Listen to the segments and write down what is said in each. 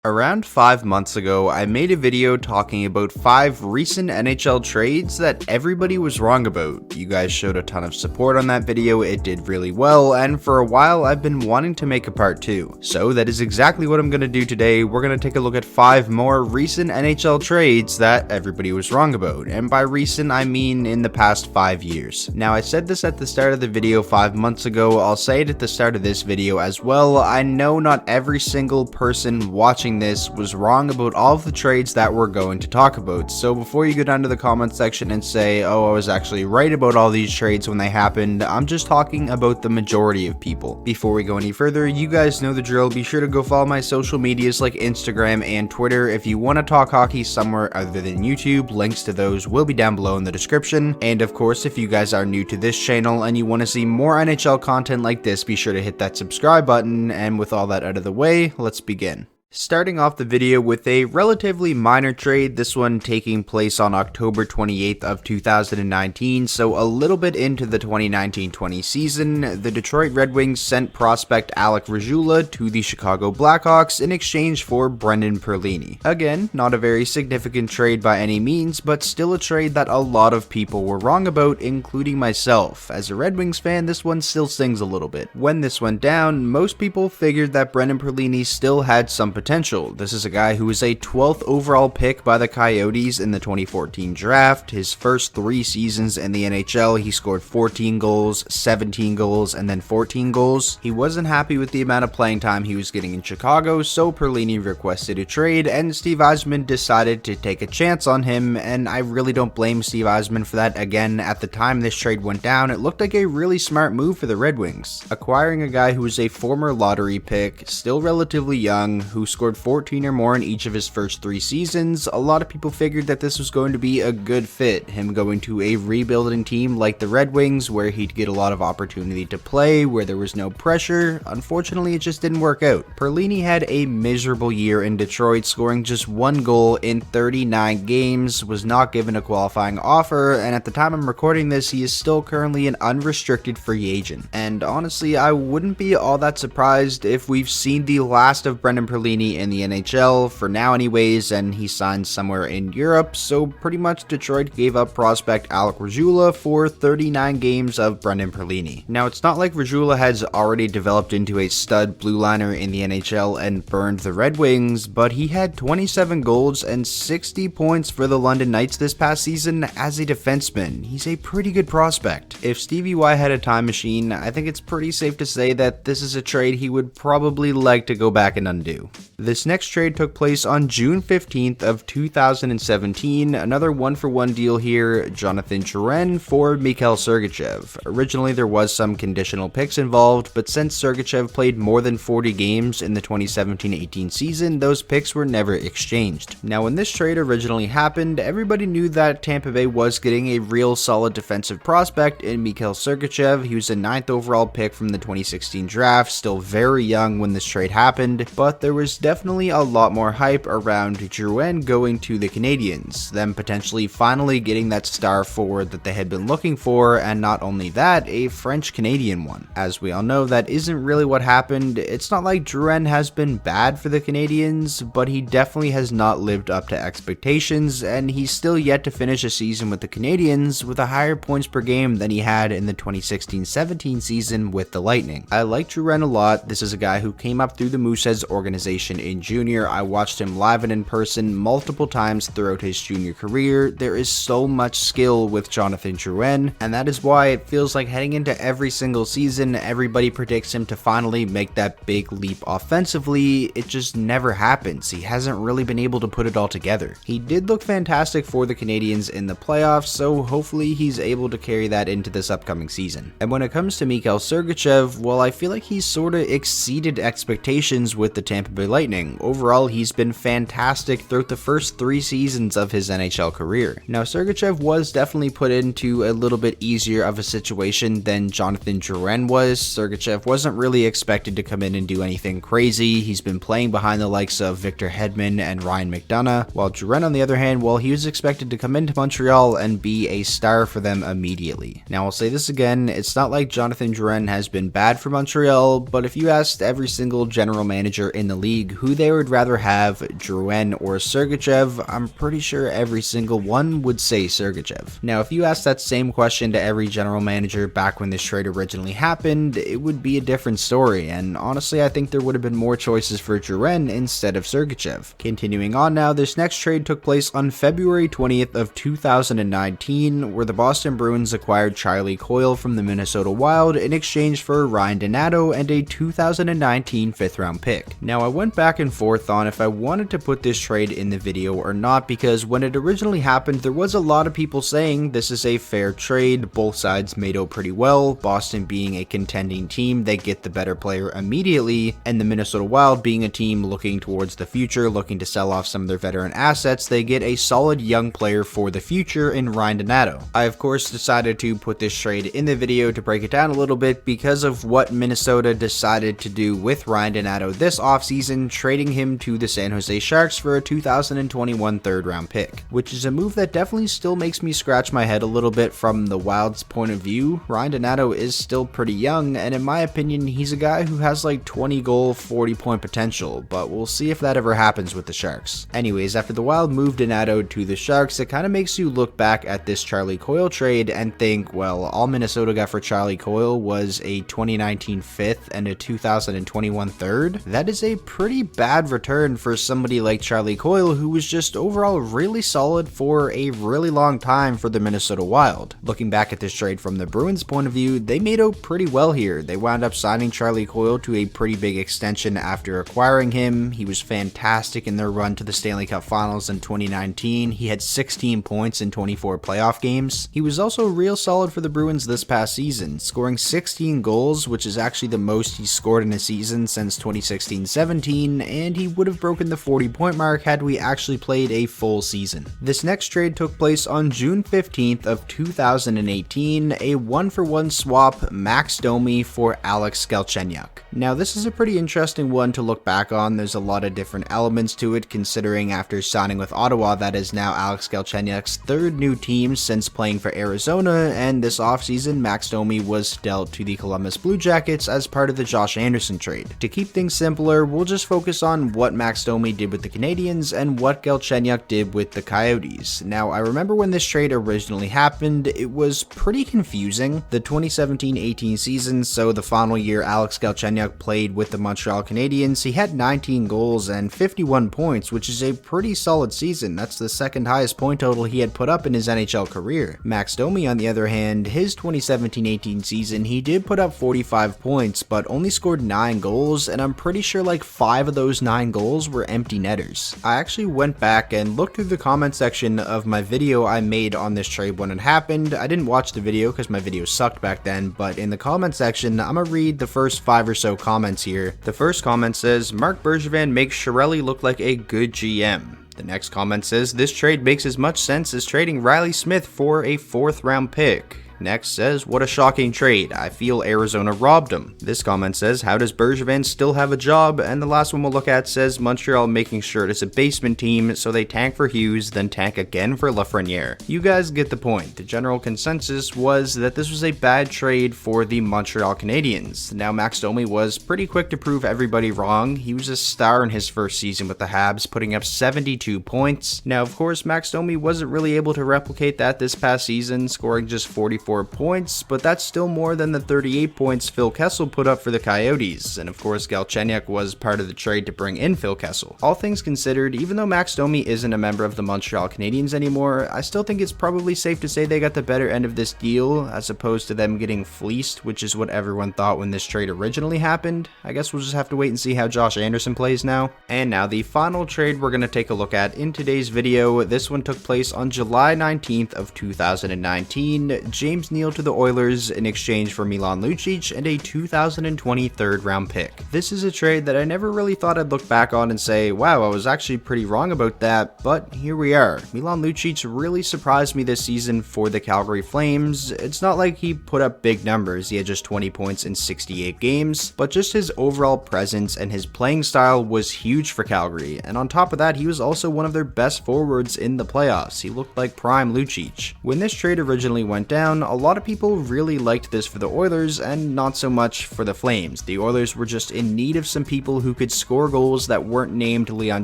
Around 5 months ago, I made a video talking about 5 recent NHL trades that everybody was wrong about. You guys showed a ton of support on that video, it did really well, and for a while I've been wanting to make a part 2. So that is exactly what I'm going to do today. We're going to take a look at 5 more recent NHL trades that everybody was wrong about, and by recent I mean in the past 5 years. Now I said this at the start of the video 5 months ago, I'll say it at the start of this video as well. I know not every single person watching this was wrong about all of the trades that we're going to talk about, so before you go down to the comment section and say, oh, I was actually right about all these trades when they happened, I'm just talking about the majority of people. Before we go any further, you guys know the drill. Be sure to go follow my social medias like Instagram and Twitter. If you want to talk hockey somewhere other than YouTube, links to those will be down below in the description. And of course, if you guys are new to this channel and you want to see more NHL content like this, be sure to hit that subscribe button. And with all that out of the way, let's begin. Starting off the video with a relatively minor trade, this one taking place on October 28th of 2019, so a little bit into the 2019-20 season, the Detroit Red Wings sent prospect Alec Regula to the Chicago Blackhawks in exchange for Brendan PERLINI. Again, not a very significant trade by any means, but still a trade that a lot of people were wrong about, including myself. As a Red Wings fan, this one still stings a little bit. When this went down, most people figured that Brendan PERLINI still had some potential. This is a guy who was a 12th overall pick by the Coyotes in the 2014 draft. His first 3 seasons in the NHL, he scored 14 goals, 17 goals, and then 14 goals. He wasn't happy with the amount of playing time he was getting in Chicago, so PERLINI requested a trade, and Steve Yzerman decided to take a chance on him, and I really don't blame Steve Yzerman for that. Again, at the time this trade went down, it looked like a really smart move for the Red Wings. Acquiring a guy who was a former lottery pick, still relatively young, who scored 14 or more in each of his first 3 seasons, a lot of people figured that this was going to be a good fit, him going to a rebuilding team like the Red Wings where he'd get a lot of opportunity to play, where there was no pressure. Unfortunately, it just didn't work out. PERLINI had a miserable year in Detroit, scoring just 1 goal in 39 games, was not given a qualifying offer, and at the time I'm recording this, he is still currently an unrestricted free agent. And honestly, I wouldn't be all that surprised if we've seen the last of Brendan PERLINI in the NHL, for now anyways, and he signed somewhere in Europe, so pretty much Detroit gave up prospect Alec Regula for 39 games of Brendan PERLINI. Now, it's not like Regula has already developed into a stud blue liner in the NHL and burned the Red Wings, but he had 27 goals and 60 points for the London Knights this past season as a defenseman. He's a pretty good prospect. If Stevie Y had a time machine, I think it's pretty safe to say that this is a trade he would probably like to go back and undo. This next trade took place on June 15th of 2017, another one-for-one deal here, Jonathan Drouin for Mikhail Sergachev. Originally there was some conditional picks involved, but since Sergachev played more than 40 games in the 2017-18 season, those picks were never exchanged. Now when this trade originally happened, everybody knew that Tampa Bay was getting a real solid defensive prospect in Mikhail Sergachev. He was a 9th overall pick from the 2016 draft, still very young when this trade happened, but there was definitely a lot more hype around Drouin going to the Canadiens, them potentially finally getting that star forward that they had been looking for, and not only that, a French-Canadian one. As we all know, that isn't really what happened. It's not like Drouin has been bad for the Canadiens, but he definitely has not lived up to expectations, and he's still yet to finish a season with the Canadiens with a higher points per game than he had in the 2016-17 season with the Lightning. I like Drouin a lot. This is a guy who came up through the Mooseheads organization in junior. I watched him live and in person multiple times throughout his junior career. There is so much skill with Jonathan Drouin, and that is why it feels like heading into every single season, everybody predicts him to finally make that big leap offensively. It just never happens. He hasn't really been able to put it all together. He did look fantastic for the Canadiens in the playoffs, so hopefully he's able to carry that into this upcoming season. And when it comes to Mikhail Sergachev, well, I feel like he's sort of exceeded expectations with the Tampa Bay Lightning. Overall, he's been fantastic throughout the first 3 seasons of his NHL career. Now, Sergachev was definitely put into a little bit easier of a situation than Jonathan Drouin was. Sergachev wasn't really expected to come in and do anything crazy. He's been playing behind the likes of Victor Hedman and Ryan McDonough, while Drouin, on the other hand, well, he was expected to come into Montreal and be a star for them immediately. Now, I'll say this again, it's not like Jonathan Drouin has been bad for Montreal, but if you asked every single general manager in the league league who they would rather have, DROUIN or Sergachev, I'm pretty sure every single one would say Sergachev. Now, if you ask that same question to every general manager back when this trade originally happened, it would be a different story, and honestly I think there would have been more choices for DROUIN instead of Sergachev. Continuing on now, this next trade took place on February 20th of 2019, where the Boston Bruins acquired Charlie COYLE from the Minnesota Wild in exchange for Ryan Donato and a 2019 5th round pick. Now, I went back and forth on if I wanted to put this trade in the video or not, because when it originally happened there was a lot of people saying this is a fair trade, both sides made out pretty well, Boston being a contending team, they get the better player immediately, and the Minnesota Wild being a team looking towards the future, looking to sell off some of their veteran assets, they get a solid young player for the future in Ryan Donato. I of course decided to put this trade in the video to break it down a little bit because of what Minnesota decided to do with Ryan Donato this offseason, trading him to the San Jose Sharks for a 2021 3rd round pick, which is a move that definitely still makes me scratch my head a little bit from the Wild's point of view. Ryan Donato is still pretty young, and in my opinion he's a guy who has like 20 goal, 40 point potential, but we'll see if that ever happens with the Sharks. Anyways, after the Wild moved Donato to the Sharks, it kind of makes you look back at this Charlie COYLE trade and think, well, all Minnesota got for Charlie COYLE was a 2019 5th and a 2021 3rd. That is a pretty bad return for somebody like Charlie COYLE, who was just overall really solid for a really long time for the Minnesota Wild. Looking back at this trade from the Bruins' point of view, they made out pretty well here. They wound up signing Charlie COYLE to a pretty big extension after acquiring him. He was fantastic in their run to the Stanley Cup Finals in 2019. He had 16 points in 24 playoff games. He was also real solid for the Bruins this past season, scoring 16 goals, which is actually the most he's scored in a season since 2016-17, and he would have broken the 40-point mark had we actually played a full season. This next trade took place on June 15th of 2018, a 1-for-1 swap, Max Domi for Alex Galchenyuk. Now, this is a pretty interesting one to look back on. There's a lot of different elements to it, considering after signing with Ottawa, that is now Alex Galchenyuk's 3rd new team since playing for Arizona, and this offseason Max Domi was dealt to the Columbus Blue Jackets as part of the Josh Anderson trade. To keep things simpler, we'll just focus on what Max Domi did with the Canadiens and what Galchenyuk did with the Coyotes. Now, I remember when this trade originally happened, it was pretty confusing. The 2017-18 season, so the final year Alex Galchenyuk played with the Montreal Canadiens, he had 19 goals and 51 points, which is a pretty solid season. That's the 2nd highest point total he had put up in his NHL career. Max Domi, on the other hand, his 2017-18 season, he did put up 45 points, but only scored 9 goals, and I'm pretty sure like 5 of those 9 goals were empty netters. I actually went back and looked through the comment section of my video I made on this trade when it happened. I didn't watch the video because my video sucked back then, but in the comment section, I'm gonna read the first 5 or so comments here. The first comment says, Marc Bergevin makes Chiarelli look like a good GM. The next comment says, this trade makes as much sense as trading Riley Smith for a 4th round pick. Next says, what a shocking trade. I feel Arizona robbed him. This comment says, how does Bergevin still have a job? And the last one we'll look at says, Montreal making sure it's a basement team, so they tank for Hughes, then tank again for Lafreniere. You guys get the point. The general consensus was that this was a bad trade for the Montreal Canadiens. Now, Max Domi was pretty quick to prove everybody wrong. He was a star in his first season with the Habs, putting up 72 points. Now, of course, Max Domi wasn't really able to replicate that this past season, scoring just 44 points, but that's still more than the 38 points Phil Kessel put up for the Coyotes, and of course Galchenyuk was part of the trade to bring in Phil Kessel. All things considered, even though Max Domi isn't a member of the Montreal Canadiens anymore, I still think it's probably safe to say they got the better end of this deal, as opposed to them getting fleeced, which is what everyone thought when this trade originally happened. I guess we'll just have to wait and see how Josh Anderson plays now. And now the final trade we're going to take a look at in today's video. This one took place on July 19th of 2019. James Neal to the Oilers in exchange for Milan Lucic and a 2020 3rd round pick. This is a trade that I never really thought I'd look back on and say, wow, I was actually pretty wrong about that, but here we are. Milan Lucic really surprised me this season for the Calgary Flames. It's not like he put up big numbers, he had just 20 points in 68 games, but just his overall presence and his playing style was huge for Calgary, and on top of that, he was also one of their best forwards in the playoffs. He looked like prime Lucic. When this trade originally went down, a lot of people really liked this for the Oilers and not so much for the Flames. The Oilers were just in need of some people who could score goals that weren't named Leon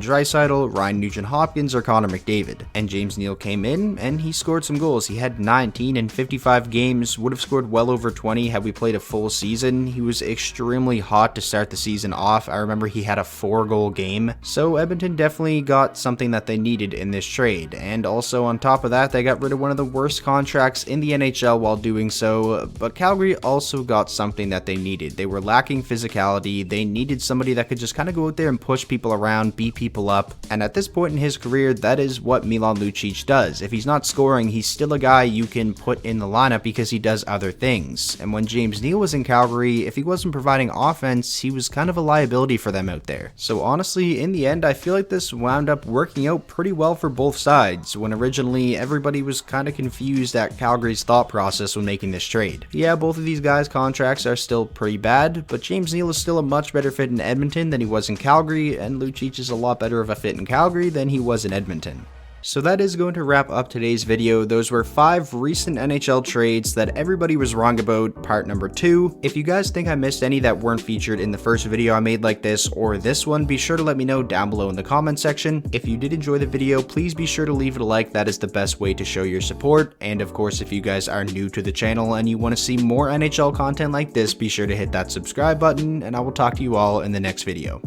Draisaitl, Ryan Nugent-Hopkins, or Connor McDavid. And James Neal came in and he scored some goals. He had 19 in 55 games, would have scored well over 20 had we played a full season. He was extremely hot to start the season off. I remember he had a 4-goal game. So Edmonton definitely got something that they needed in this trade. And also on top of that, they got rid of one of the worst contracts in the NHL while doing so. But Calgary also got something that they needed. They were lacking physicality. They needed somebody that could just kind of go out there and push people around, beat people up. And at this point in his career, that is what Milan Lucic does. If he's not scoring, he's still a guy you can put in the lineup because he does other things. And when James Neal was in Calgary, if he wasn't providing offense, he was kind of a liability for them out there. So honestly, in the end, I feel like this wound up working out pretty well for both sides, when originally everybody was kind of confused at Calgary's thought process when making this trade. Yeah, both of these guys' contracts are still pretty bad, but James Neal is still a much better fit in Edmonton than he was in Calgary, and Lucic is a lot better of a fit in Calgary than he was in Edmonton. So that is going to wrap up today's video. Those were 5 recent NHL trades that everybody was wrong about, part number 2. If you guys think I missed any that weren't featured in the first video I made like this or this one, be sure to let me know down below in the comment section. If you did enjoy the video, please be sure to leave it a like. That is the best way to show your support. And of course, if you guys are new to the channel and you want to see more NHL content like this, be sure to hit that subscribe button, and I will talk to you all in the next video.